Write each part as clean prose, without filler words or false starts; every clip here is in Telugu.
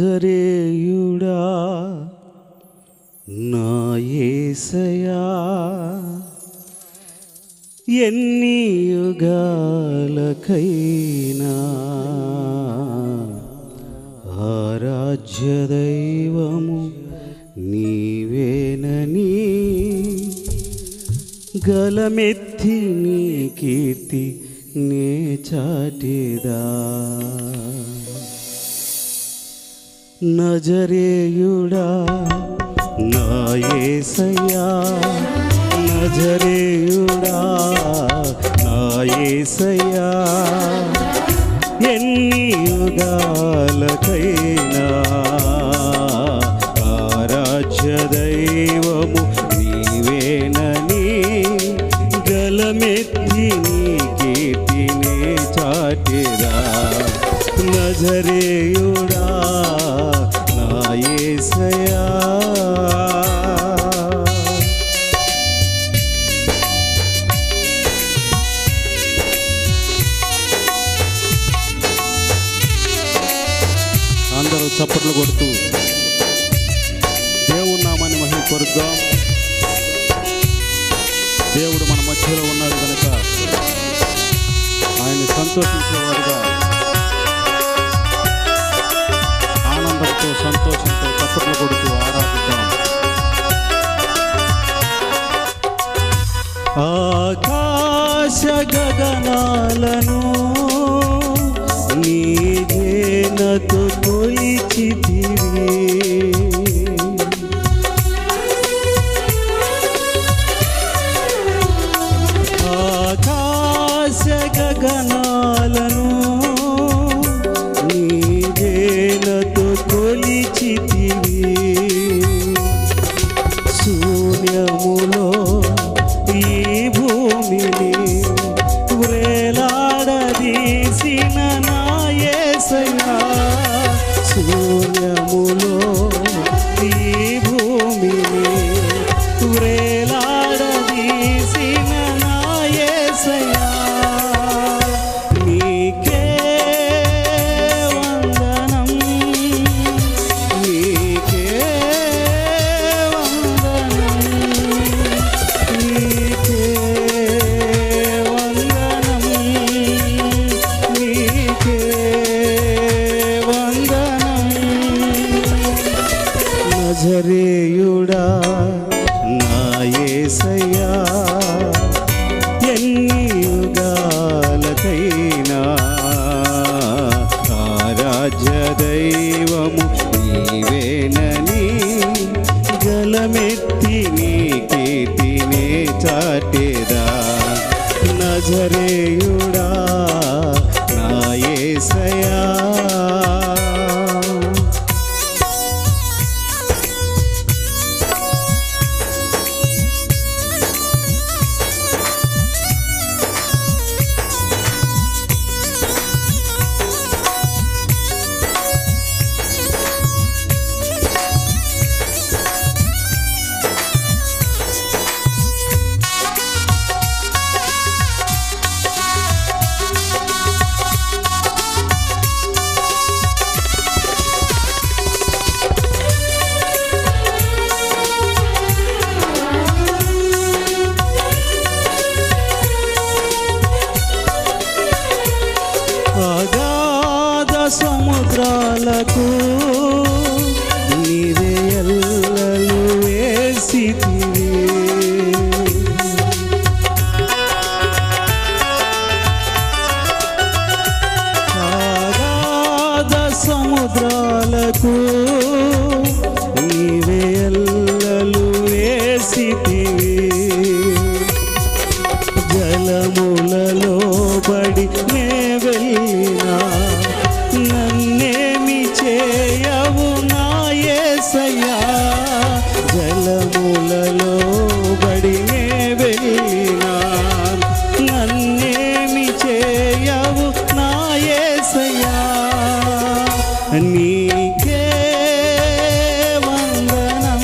నజరేయుడా నా యేసయ్యా, ఎన్ని యుగాలకైనా ఆరాధ్య దైవము నీవేనని గలమెత్తి నీ కీర్తి నే చాటెదా. నజరేయుడా నా యేసయ్యా, నజరేయుడా నా యేసయ్యా, ఎన్ని యుగాలకైనా ఆరాధ్య దైవము నీవేనని గలమెత్తి నీ కీర్తినే చాటెదా. నజరేయుడా నా యేసయ్యా, అందరూ చప్పట్లు కొడుతూ దేవుని నామాన్ని మహిమపరుద్దాం. దేవుడు మన మధ్యలో ఉన్నాడు కనుక ఆయన సంతోషించేవారుగా ఆనందంతో సంతోషంతో చప్పట్లు కొడుతూ ఆరాధిద్దాం. ఆకాశ గగనాలను నీ ఘనతతో కొలిచితివి, ఆకాశ గగనాలను నీ ఘనతతో కొలిచితివి. శూన్యములో ఈ భూమిని వ్రేలాడదీసిన నా యేసయ్యా, శూన్యములో ఈ భూమిని వ్రేలాడదీసిన నా యేసయ్యా, నీకే వందనం, నీకే వందనం, నీకే వందనం, నీకే వందనం. నజరేయుడా నా యేసయ్యా, ఎన్ని యుగాలకైనా ఆరాధ్య దైవము నీవేనని గలమెత్తి నీ కీర్తినే చాటెదా. నజరేయుడా నా యేసయ్యా, అగాధ సముద్రాలకు నీవే ఎల్లలు వేసితివి, అగాధ సముద్రాలకు నీవే ఎల్లలు వేసితివి. జలములలో బడి నే వెళ్ళినా నన్నేమి చేయవు నా యేసయ్యా, జలములలో బడి నే వెళ్ళినా నన్నేమి చేయవు నా యేసయ్యా, నీకే వందనం,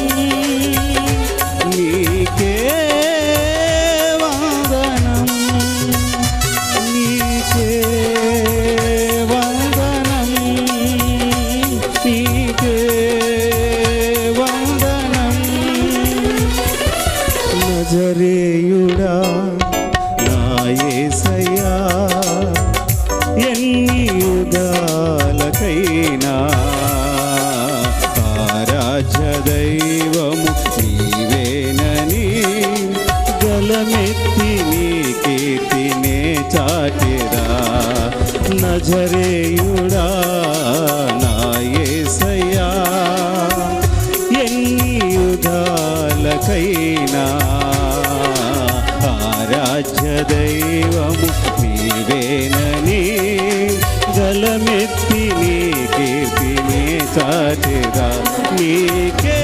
నీకే వందనం, నీకే వందనం, నీకే నీకే వందనం నజరేయుడా నా యేసయ్యా ఎన్ని యుగాలకైనా ఆరాధ్య దైవము నీవేనని గలమెత్తి నీ కీర్తినే చాటిరా నజరేయుడా నా యేసయ్యా ఎన్ని యుగాలకైనా ఆరాధ్య దైవము నీవేనని గలమెత్తి నీ కీర్తినే చాటిరా నీకే